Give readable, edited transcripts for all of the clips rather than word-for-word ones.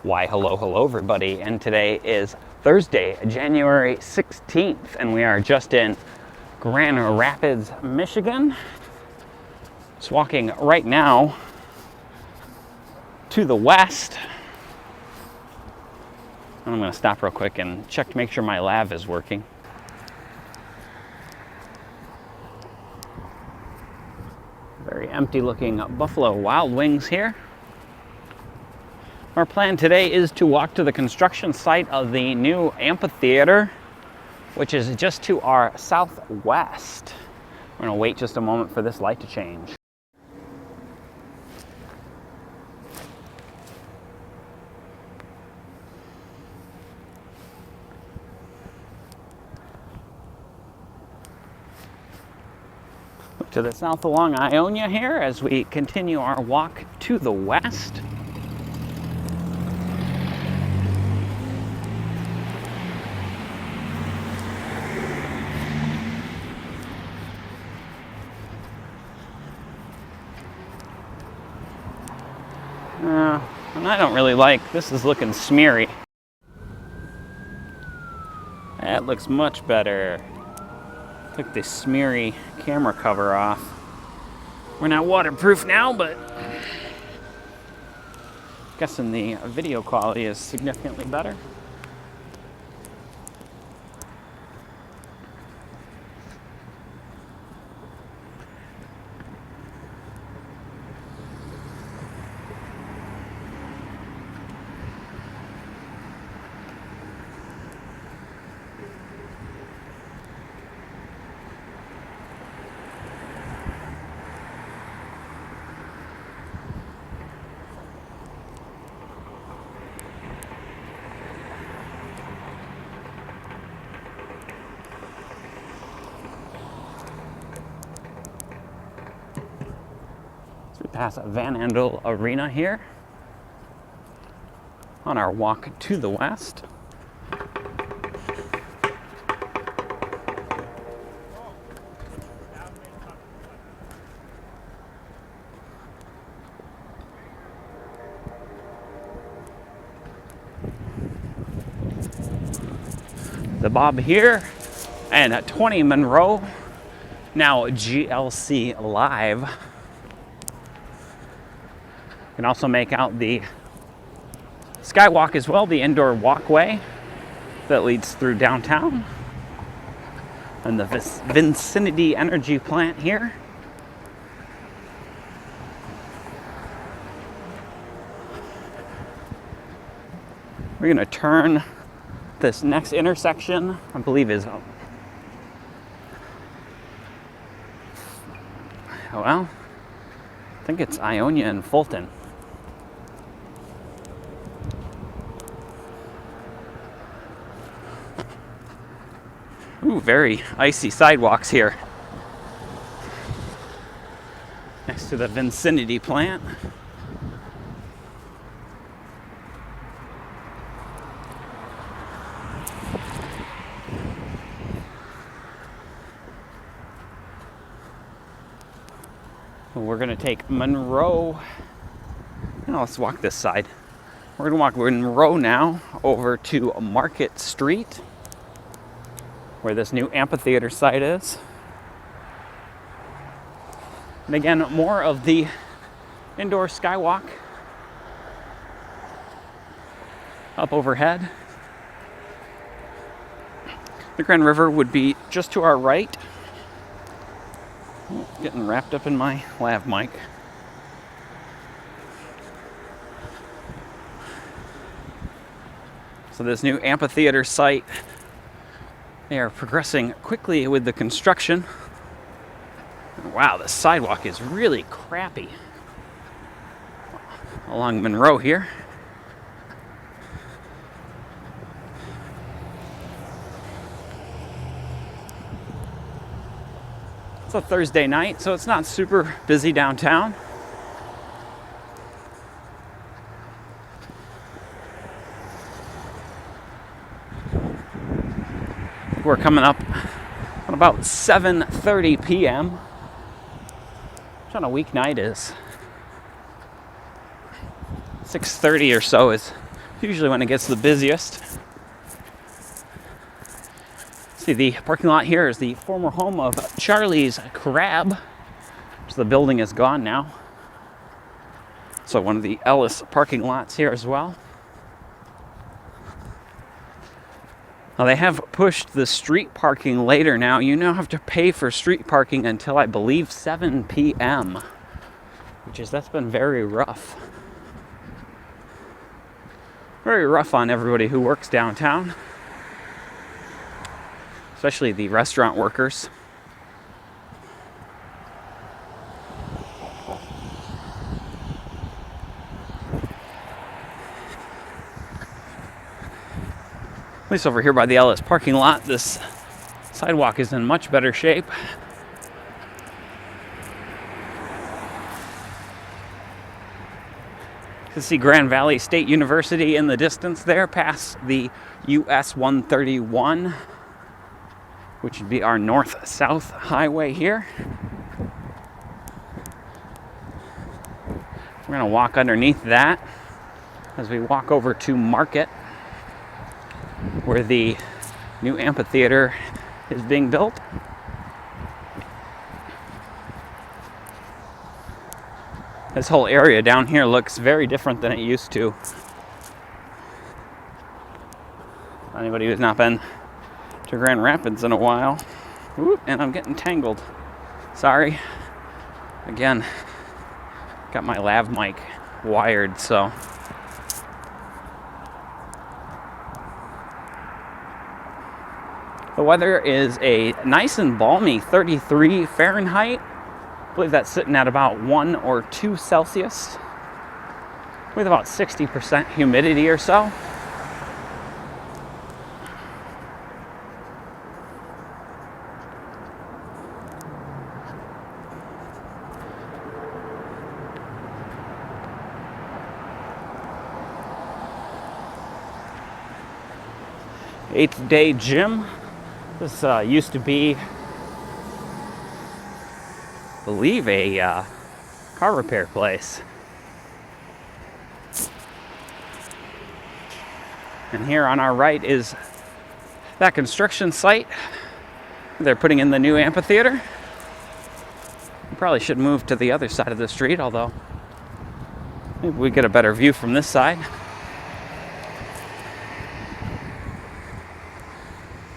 Why, hello everybody, and today is Thursday, January 16th, and we are just in Grand Rapids, Michigan. Just walking right now to the west. I'm going to stop real quick and check to make sure my lav is working. Very empty looking Buffalo Wild Wings here. Our plan today is to walk to the construction site of the new amphitheater, which is just to our southwest. We're going to wait just a moment for this light to change. Look to the south along Ionia here as we continue our walk to the west. And I don't really like, this is looking smeary. That looks much better. Took the smeary camera cover off. We're not waterproof now, but guessing the video quality is significantly better. Past Andel Arena here on our walk to the west. The Bob here and at 20 Monroe, now GLC Live. You can also make out the skywalk as well, the indoor walkway that leads through downtown, and the Vicinity Energy plant here. We're going to turn this next intersection, I believe is, well, I think it's Ionia and Fulton. Ooh, very icy sidewalks here. Next to the Vicinity plant. We're going to take Monroe. Now let's walk this side. We're going to walk Monroe now over to Market Street, where this new amphitheater site is. And again, more of the indoor skywalk up overhead. The Grand River would be just to our right. Oh, getting wrapped up in my lav mic. So this new amphitheater site, they are progressing quickly with the construction. Wow, the sidewalk is really crappy along Monroe here. It's a Thursday night, so it's not super busy downtown. We're coming up on about 7:30 p.m. Which on a weeknight is 6:30 or so is usually when it gets the busiest. See, the parking lot here is the former home of Charlie's Crab. So the building is gone now. So one of the Ellis parking lots here as well. Now they have pushed the street parking later now. You now have to pay for street parking until I believe 7 p.m. That's been very rough. Very rough on everybody who works downtown. Especially the restaurant workers. At least over here by the Ellis parking lot, this sidewalk is in much better shape. You can see Grand Valley State University in the distance there, past the US 131, which would be our north-south highway here. We're going to walk underneath that as we walk over to Market, where the new amphitheater is being built. This whole area down here looks very different than it used to. Anybody who's not been to Grand Rapids in a while. Ooh, and I'm getting tangled. Sorry. Again, got my lav mic wired, so. The weather is a nice and balmy 33 Fahrenheit. I believe that's sitting at about 1 or 2 Celsius, with about 60% humidity or so. Eighth Day Gym. This used to be, I believe, a car repair place. And here on our right is that construction site. They're putting in the new amphitheater. We probably should move to the other side of the street, although maybe we get a better view from this side.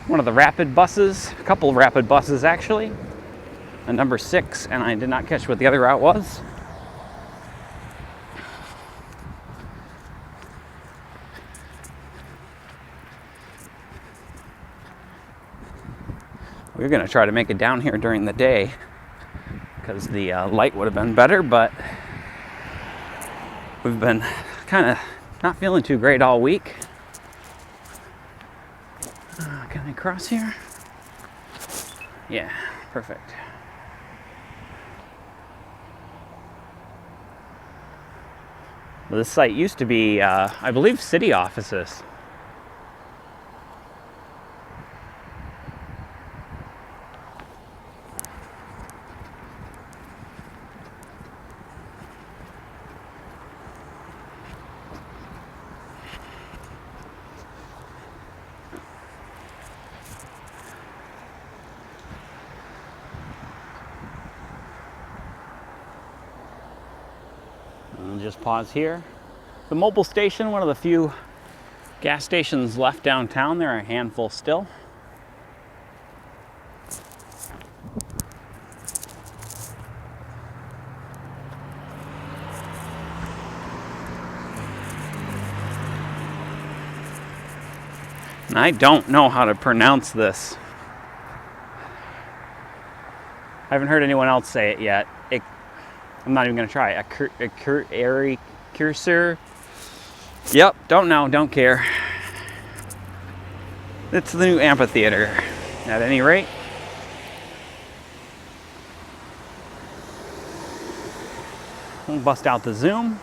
One of the rapid buses, a couple of rapid buses actually, a number 6, and I did not catch what the other route was. We're going to try to make it down here during the day because the light would have been better, but we've been kind of not feeling too great all week. Can I cross here? Yeah, perfect. Well, this site used to be, I believe, city offices. I'll just pause here. The mobile station, one of the few gas stations left downtown. There are a handful still. And I don't know how to pronounce this. I haven't heard anyone else say it yet. I'm not even going to try. A cursor. Yep, don't know, don't care. It's the new amphitheater, at any rate. We'll bust out the zoom.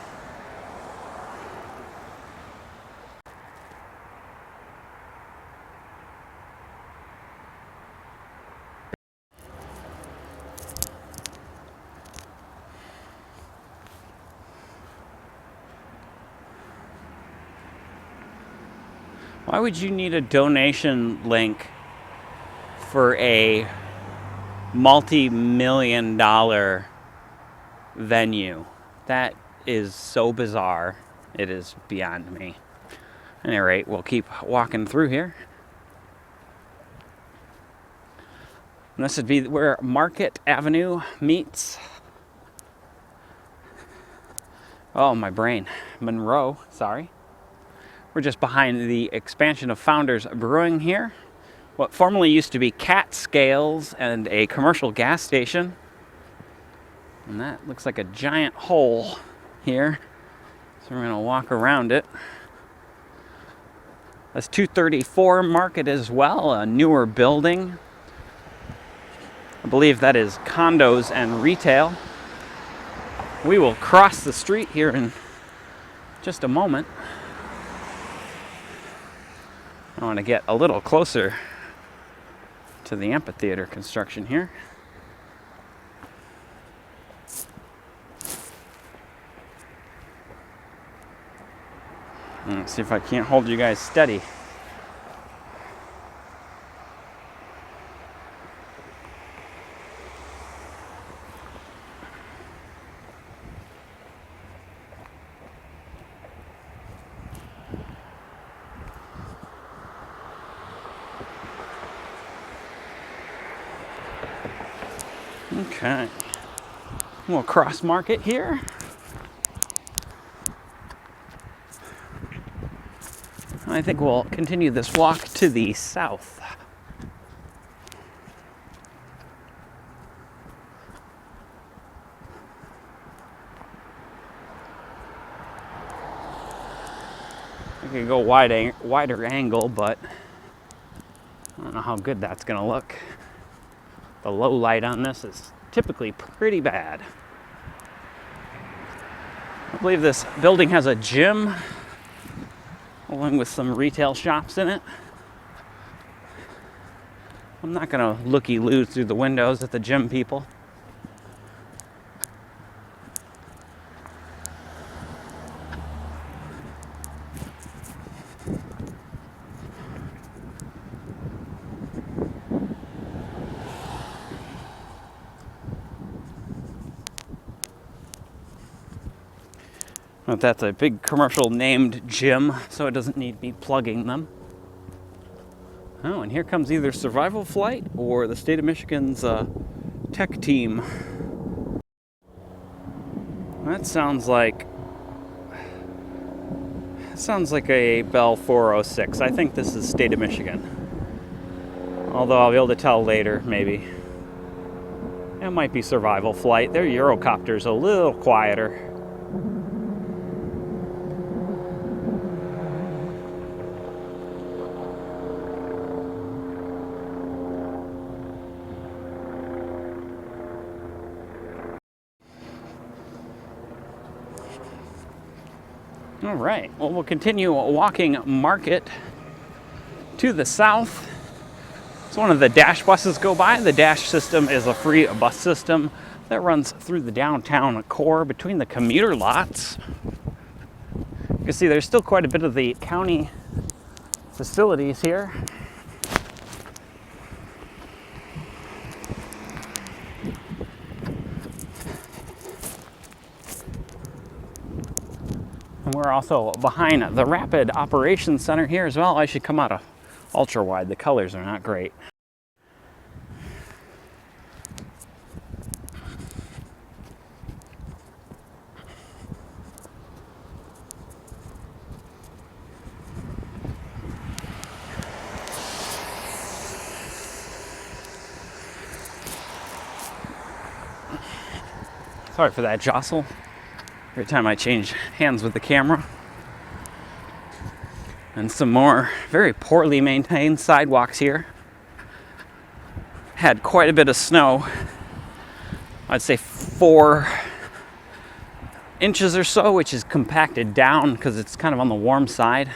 Why would you need a donation link for a multi-million-dollar venue? That is so bizarre. It is beyond me. At any rate, we'll keep walking through here. And this would be where Market Avenue meets. Oh, my brain. Monroe, sorry. We're just behind the expansion of Founders Brewing here. What formerly used to be Cat Scales and a commercial gas station. And that looks like a giant hole here. So we're going to walk around it. That's 234 Market as well, a newer building. I believe that is condos and retail. We will cross the street here in just a moment. I want to get a little closer to the amphitheater construction here. Let's see if I can't hold you guys steady. Okay, we'll cross Market here. I think we'll continue this walk to the south. I could go wider angle, but I don't know how good that's going to look. The low light on this is typically pretty bad. I believe this building has a gym along with some retail shops in it. I'm not going to looky-loo through the windows at the gym people. But that's a big commercial named gym, so it doesn't need me plugging them. Oh, and here comes either Survival Flight or the state of Michigan's tech team. That sounds like a Bell 406. I think this is state of Michigan. Although I'll be able to tell later, maybe. It might be Survival Flight. Their Eurocopter's a little quieter. All right, well, we'll continue walking Market to the south. So one of the Dash buses go by. The Dash system is a free bus system that runs through the downtown core between the commuter lots. You can see there's still quite a bit of the county facilities here. And we're also behind the Rapid Operations Center here as well. I should come out of ultra wide. The colors are not great. Sorry for that jostle. Every time I change hands with the camera. And some more very poorly maintained sidewalks here. Had quite a bit of snow. I'd say 4 inches or so, which is compacted down because it's kind of on the warm side.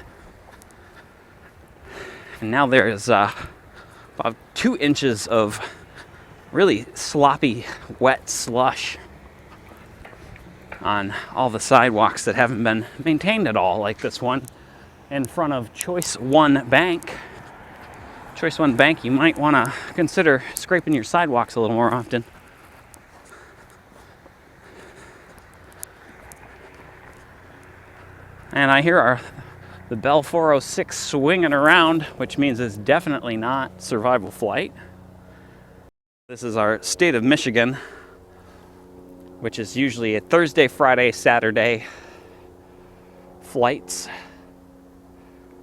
And now there is about 2 inches of really sloppy, wet slush on all the sidewalks that haven't been maintained at all, like this one. in front of Choice One Bank. Choice One Bank, you might want to consider scraping your sidewalks a little more often. And I hear the Bell 406 swinging around, which means it's definitely not survival flight. This is our state of Michigan, which is usually a Thursday, Friday, Saturday flights.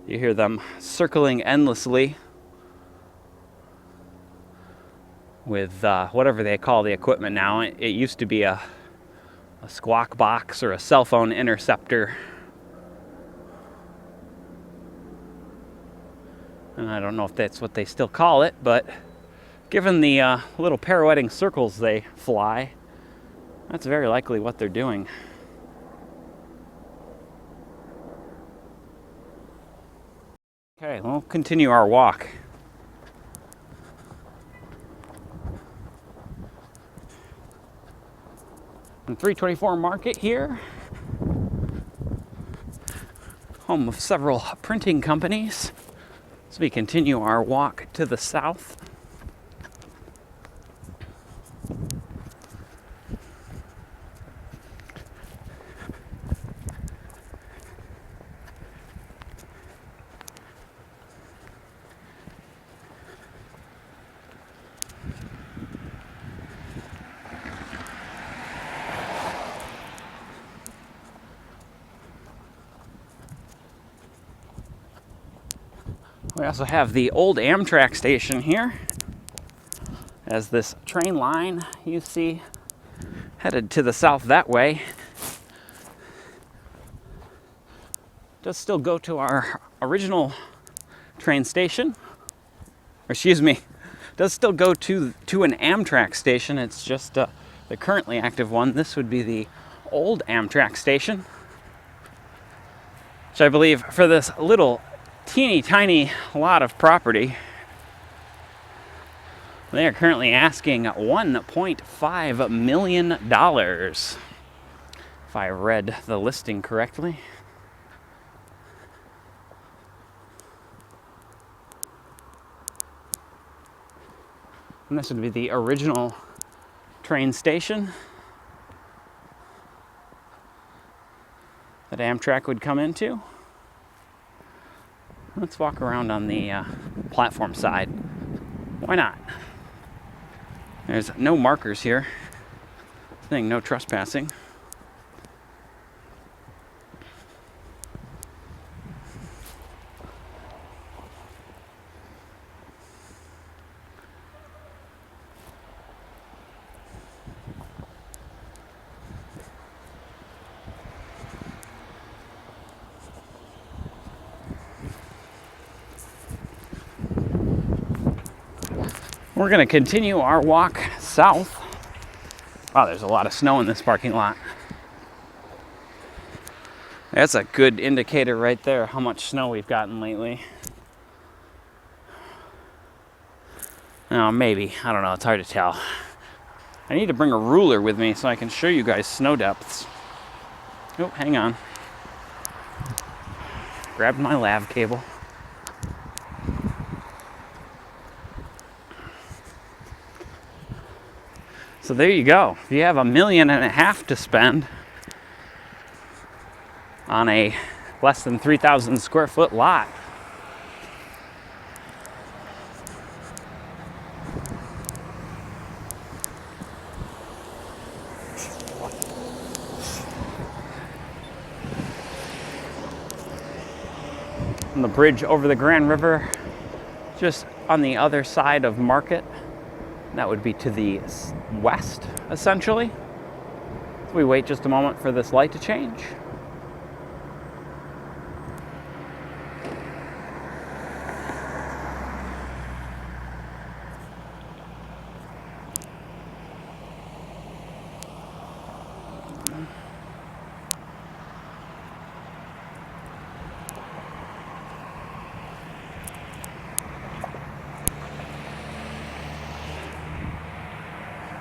You hear them circling endlessly with whatever they call the equipment now. It used to be a squawk box or a cell phone interceptor. And I don't know if that's what they still call it, but given the little pirouetting circles they fly, that's very likely what they're doing. Okay, we'll continue our walk. In 324 Market here, home of several printing companies. So we continue our walk to the south. We also have the old Amtrak station here, as this train line you see headed to the south that way does still go to our original train station, or excuse me, does still go to an Amtrak station. It's just the currently active one. This would be the old Amtrak station, which I believe for this little teeny tiny lot of property, they are currently asking $1.5 million, if I read the listing correctly. And this would be the original train station that Amtrak would come into. Let's walk around on the platform side. Why not? There's no markers here, saying no trespassing. We're going to continue our walk south. Wow, there's a lot of snow in this parking lot. That's a good indicator right there how much snow we've gotten lately. Oh, maybe. I don't know. It's hard to tell. I need to bring a ruler with me so I can show you guys snow depths. Oh, hang on. Grabbed my lav cable. So there you go. If you have $1.5 million to spend on a less than 3,000 square foot lot, on the bridge over the Grand River, just on the other side of Market. That would be to the west, essentially. So we wait just a moment for this light to change.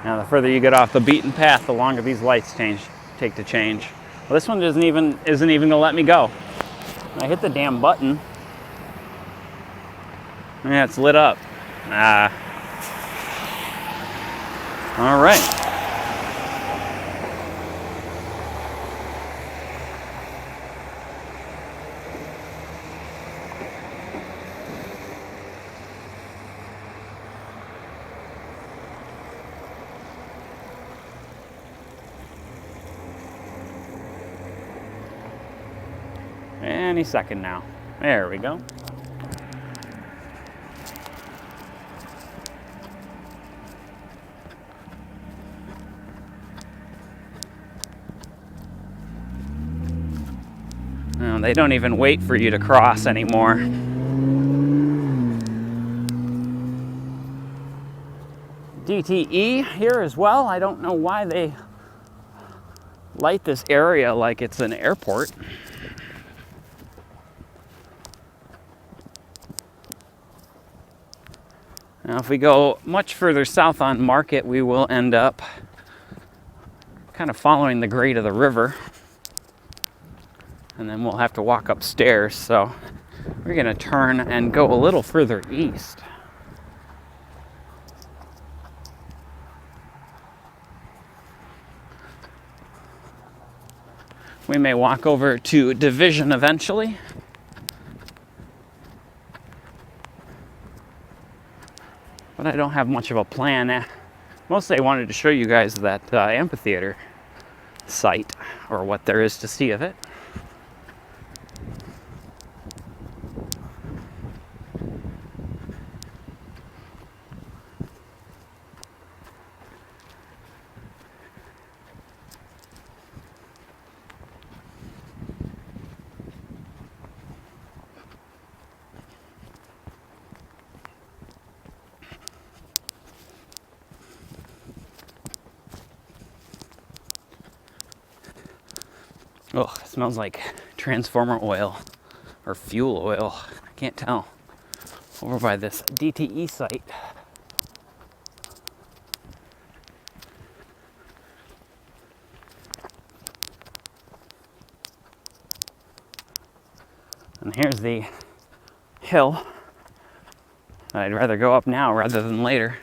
Now, the further you get off the beaten path, the longer these lights take to change. Well, this one isn't even going to let me go. I hit the damn button. Yeah, it's lit up. Ah. All right. Any second now. There we go. Well, they don't even wait for you to cross anymore. DTE here as well. I don't know why they light this area like it's an airport. Now, if we go much further south on Market, we will end up kind of following the grade of the river. And then we'll have to walk upstairs. So we're going to turn and go a little further east. We may walk over to Division eventually. But I don't have much of a plan. Mostly I wanted to show you guys that amphitheater site, or what there is to see of it. Oh, it smells like transformer oil or fuel oil. I can't tell. Over by this DTE site. And here's the hill that I'd rather go up now rather than later.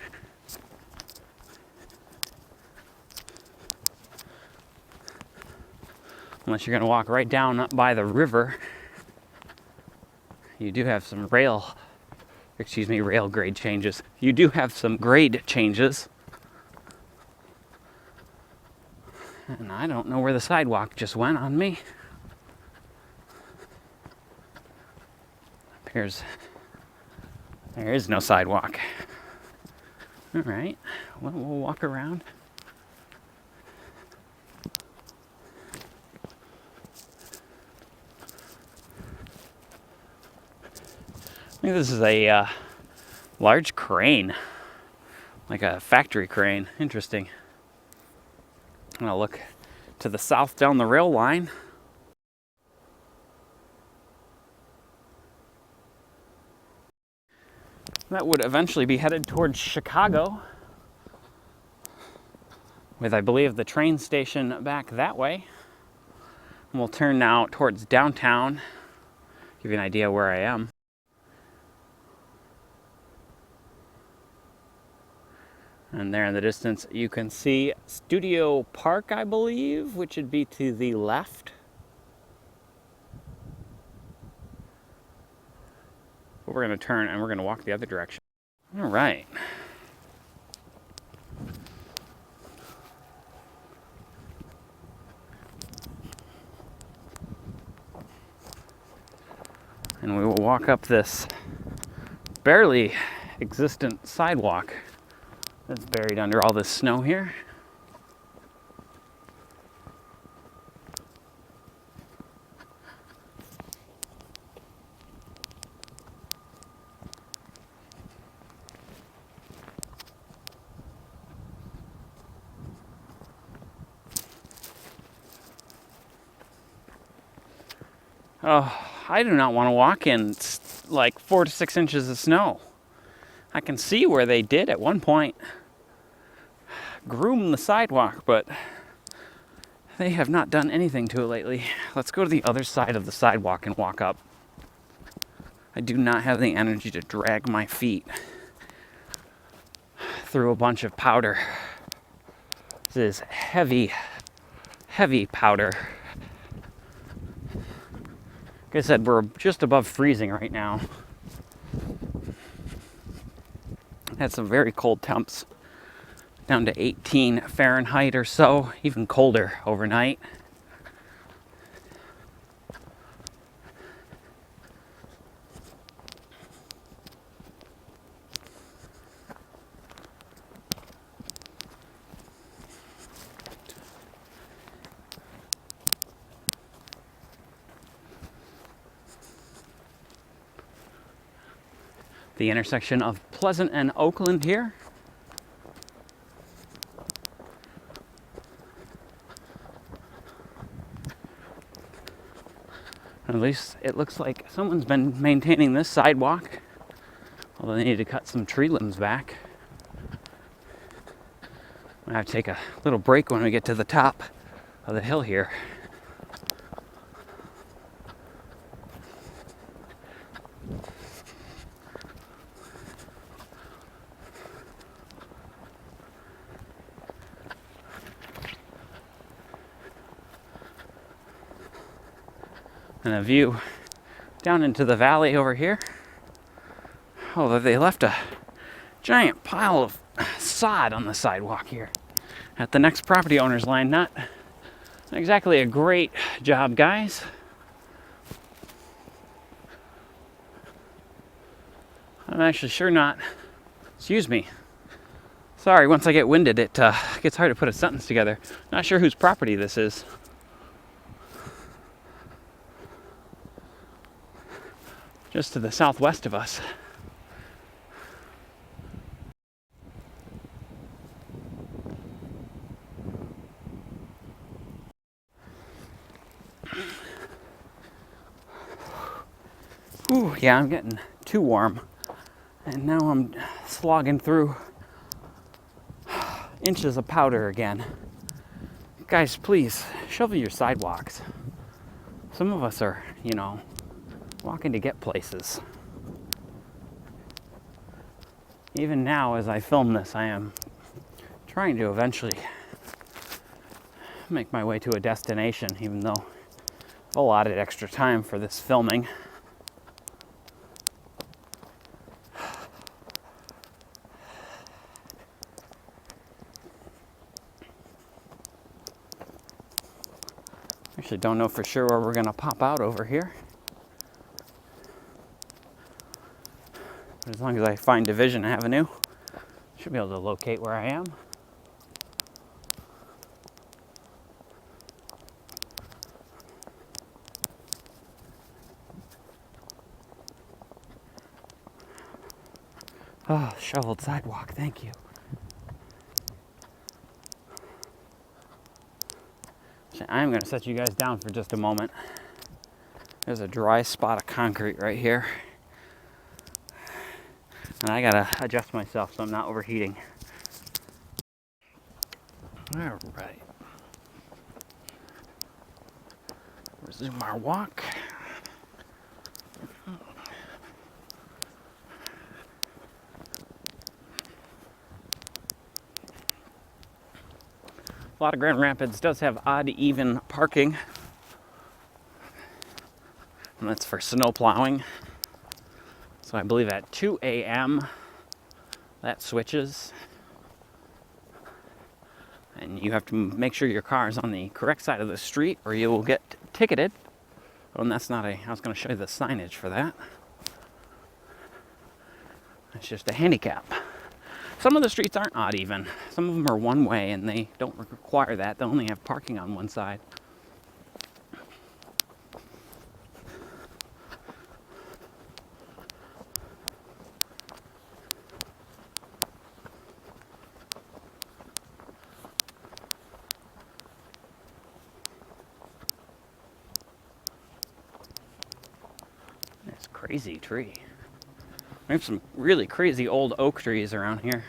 Unless you're going to walk right down by the river. You do have some rail grade changes. You do have some grade changes. And I don't know where the sidewalk just went on me. There is no sidewalk. All right, well, we'll walk around. I think this is a large crane, like a factory crane. Interesting. I'm gonna look to the south down the rail line. That would eventually be headed towards Chicago, with, I believe, the train station back that way. And we'll turn now towards downtown, give you an idea where I am. And there in the distance, you can see Studio Park, I believe, which would be to the left. But we're going to turn and we're going to walk the other direction. All right. And we will walk up this barely existent sidewalk that's buried under all this snow here. Oh, I do not want to walk in like 4 to 6 inches of snow. I can see where they did at one point groom the sidewalk, but They have not done anything to it lately. Let's go to the other side of the sidewalk and walk up. I do not have the energy to drag my feet through a bunch of powder. This is heavy, heavy powder. Like I said, we're just above freezing right now. Had some very cold temps, down to 18 Fahrenheit or so, even colder overnight. The intersection of Pleasant and Oakland here. At least it looks like someone's been maintaining this sidewalk, although they need to cut some tree limbs back. I have to take a little break when we get to the top of the hill here. And a view down into the valley over here. Although they left a giant pile of sod on the sidewalk here at the next property owner's line. Not exactly a great job, guys. I'm actually sure not. Excuse me. Sorry, once I get winded, it gets hard to put a sentence together. Not sure whose property this is. Just to the southwest of us. Ooh, yeah, I'm getting too warm. And now I'm slogging through inches of powder again. Guys, please, shovel your sidewalks. Some of us are, walking to get places. Even now, as I film this, I am trying to eventually make my way to a destination, even though I've allotted extra time for this filming. Actually, don't know for sure where we're gonna pop out over here. But as long as I find Division Avenue, should be able to locate where I am. Oh, shoveled sidewalk, thank you. I'm going to set you guys down for just a moment. There's a dry spot of concrete right here. And I got to adjust myself so I'm not overheating. All right. Resume our walk. A lot of Grand Rapids does have odd even parking, and that's for snow plowing. So I believe at 2 a.m. that switches, and you have to make sure your car is on the correct side of the street or you will get ticketed. Oh, and that's not I was going to show you the signage for that. It's just a handicap. Some of the streets aren't odd even. Some of them are one way and they don't require that. They only have parking on one side. This crazy tree. We have some really crazy old oak trees around here.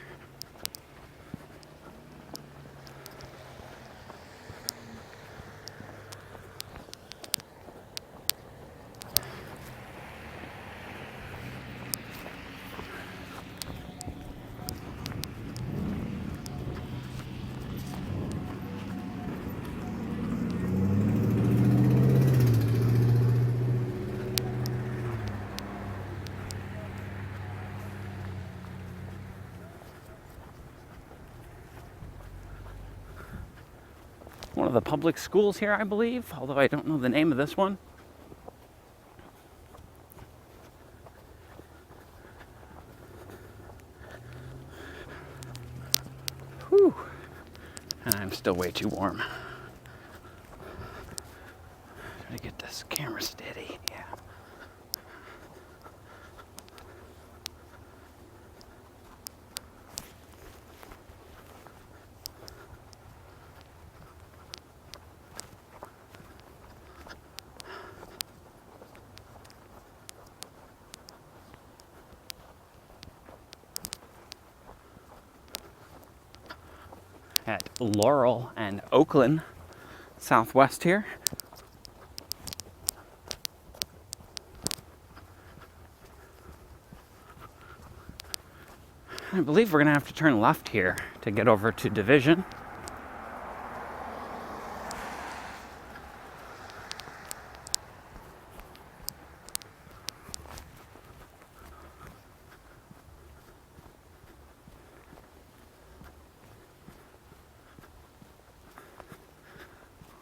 of the public schools here, I believe, although I don't know the name of this one. Whew. And I'm still way too warm. Try to get this camera steady. Yeah. At Laurel and Oakland, southwest here. I believe we're gonna have to turn left here to get over to Division.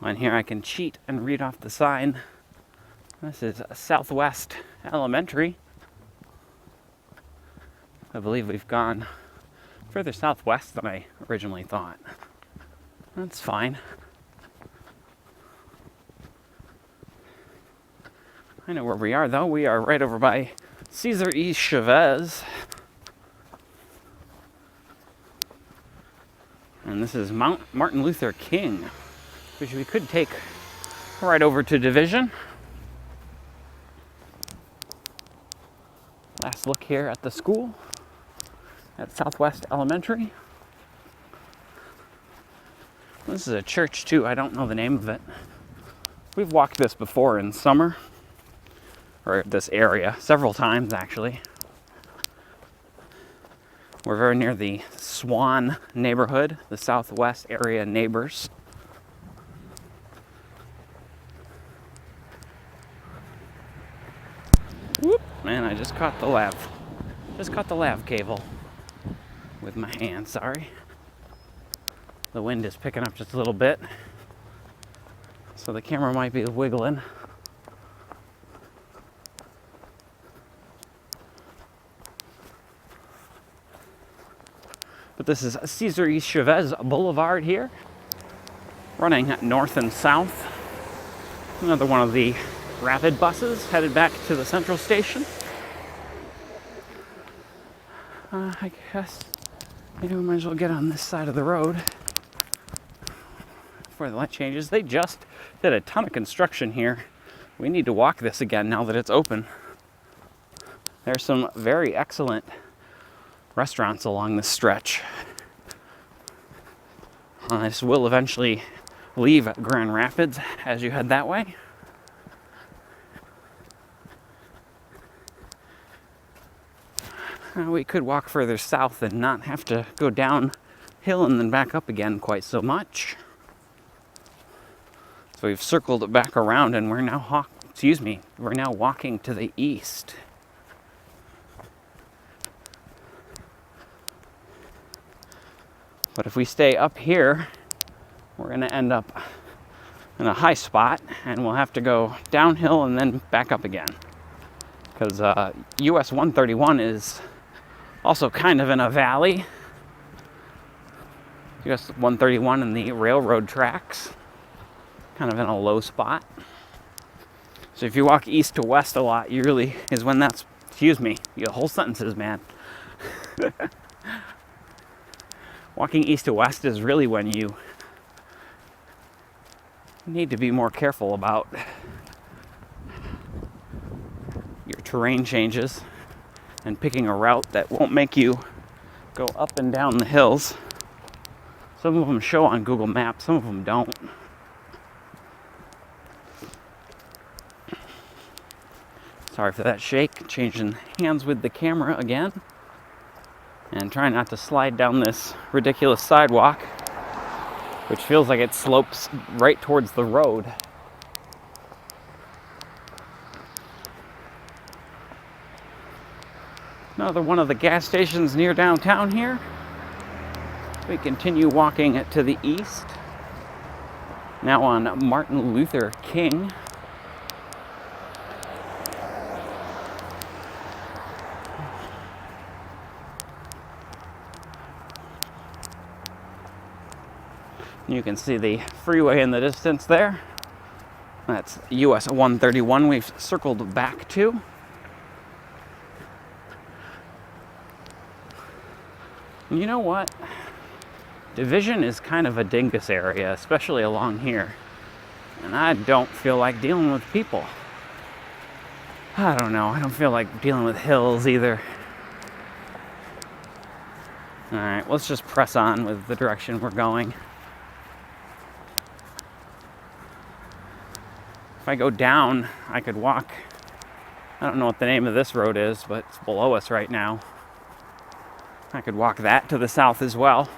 And here I can cheat and read off the sign. This is Southwest Elementary. I believe we've gone further southwest than I originally thought. That's fine. I know where we are though. We are right over by Cesar E. Chavez. And this is Mount Martin Luther King, which we could take right over to Division. Last look here at the school at Southwest Elementary. This is a church too. I don't know the name of it. We've walked this before in summer, or this area, several times actually. We're very near the SWAN Neighborhood, the Southwest area neighbors. Whoop, man, I just caught the lav cable with my hand, sorry. The wind is picking up just a little bit, so the camera might be wiggling. But this is Cesar E. Chavez Boulevard here, running north and south. Another one of the rapid buses headed back to the central station. I guess maybe we might as well get on this side of the road before the light changes. They just did a ton of construction here. We need to walk this again now that it's open. There's some very excellent restaurants along this stretch. This will eventually leave Grand Rapids as you head that way. We could walk further south and not have to go downhill and then back up again quite so much. So we've circled it back around and we're now walking to the east. But if we stay up here, we're going to end up in a high spot and we'll have to go downhill and then back up again. Because US 131 is also kind of in a valley. US 131 and the railroad tracks, kind of in a low spot. So if you walk east to west a lot, you really is when that's, your whole sentences, man. Walking east to west is really when you need to be more careful about your terrain changes and picking a route that won't make you go up and down the hills. Some of them show on Google Maps, some of them don't. Sorry for that shake. Changing hands with the camera again. And trying not to slide down this ridiculous sidewalk, which feels like it slopes right towards the road. Another one of the gas stations near downtown here. We continue walking to the east. Now on Martin Luther King. You can see the freeway in the distance there. That's US 131 we've circled back to. You know what? Division is kind of a dingus area, especially along here. And I don't feel like dealing with people. I don't know. I don't feel like dealing with hills either. Alright, let's just press on with the direction we're going. If I go down, I could walk. I don't know what the name of this road is, but it's below us right now. I could walk that to the south as well.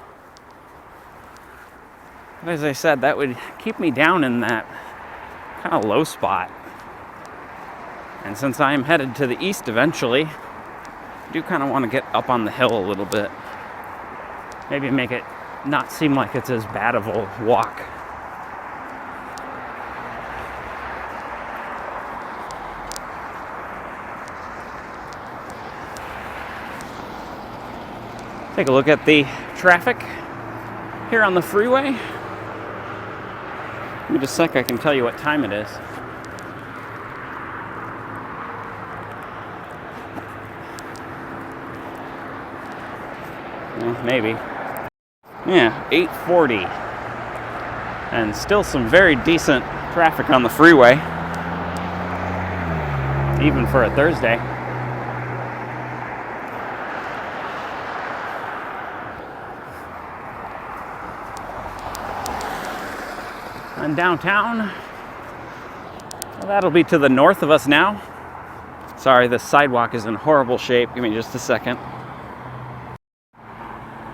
But as I said, that would keep me down in that kind of low spot. And since I am headed to the east eventually, I do kind of want to get up on the hill a little bit. Maybe make it not seem like it's as bad of a walk. Take a look at the traffic here on the freeway. Give me just a sec, I can tell you what time it is. Well, maybe. Yeah, 8:40. And still some very decent traffic on the freeway, even for a Thursday. And downtown, well, that'll be to the north of us now. Sorry, the sidewalk is in horrible shape. Give me just a second.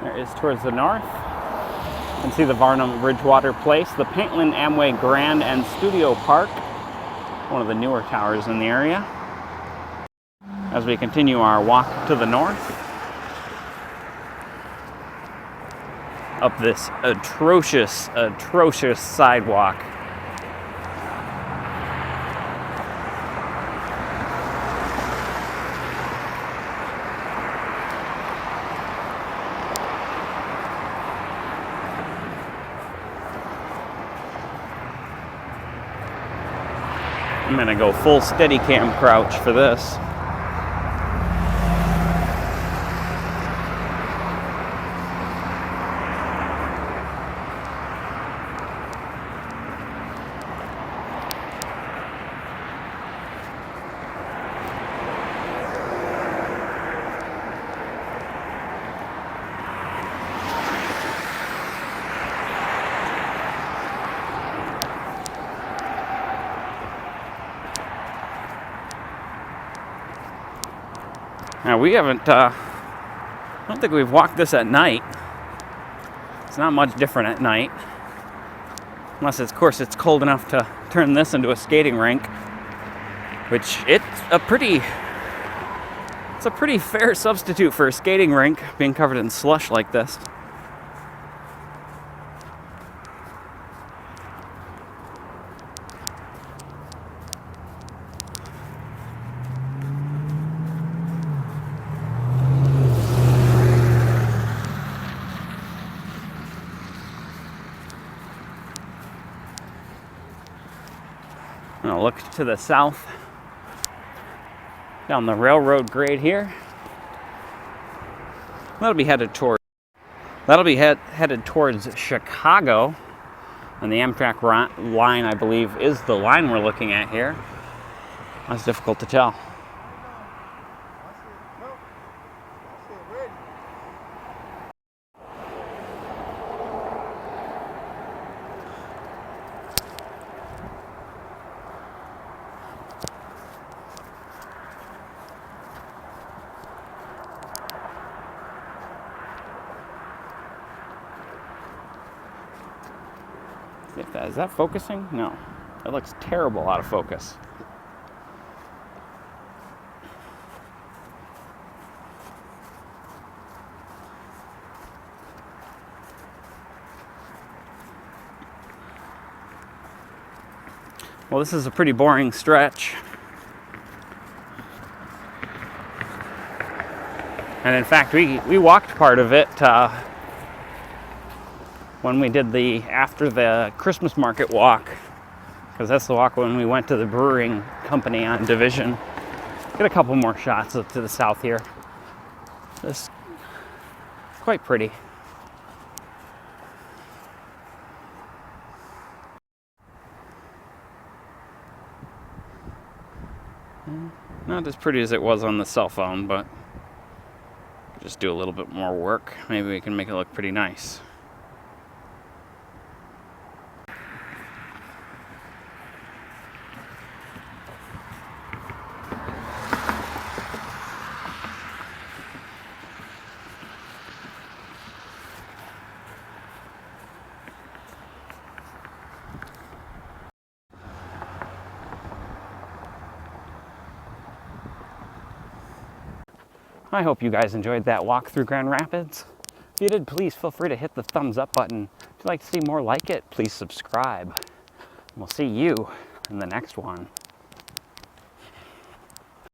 There is towards the north. You can see the Varnum Bridgewater Place, the Paintland Amway Grand and Studio Park, one of the newer towers in the area. As we continue our walk to the north, up this atrocious sidewalk. I'm gonna go full Steadicam crouch for this. Now we haven't, I don't think we've walked this at night. It's not much different at night. Unless, of course, it's cold enough to turn this into a skating rink. Which, it's a pretty fair substitute for a skating rink, being covered in slush like this. I'm gonna look to the south down the railroad grade here. That'll be headed towards Chicago, and the Amtrak line, I believe, is the line we're looking at here. That's difficult to tell. Is that focusing? No. That looks terrible out of focus. Well, this is a pretty boring stretch. And in fact, we walked part of it when we did after the Christmas market walk, because that's the walk when we went to the brewing company on Division. Get a couple more shots to the south here. This is quite pretty. Not as pretty as it was on the cell phone, but just do a little bit more work. Maybe we can make it look pretty nice. I hope you guys enjoyed that walk through Grand Rapids. If you did, please feel free to hit the thumbs up button. If you'd like to see more like it, please subscribe. We'll see you in the next one.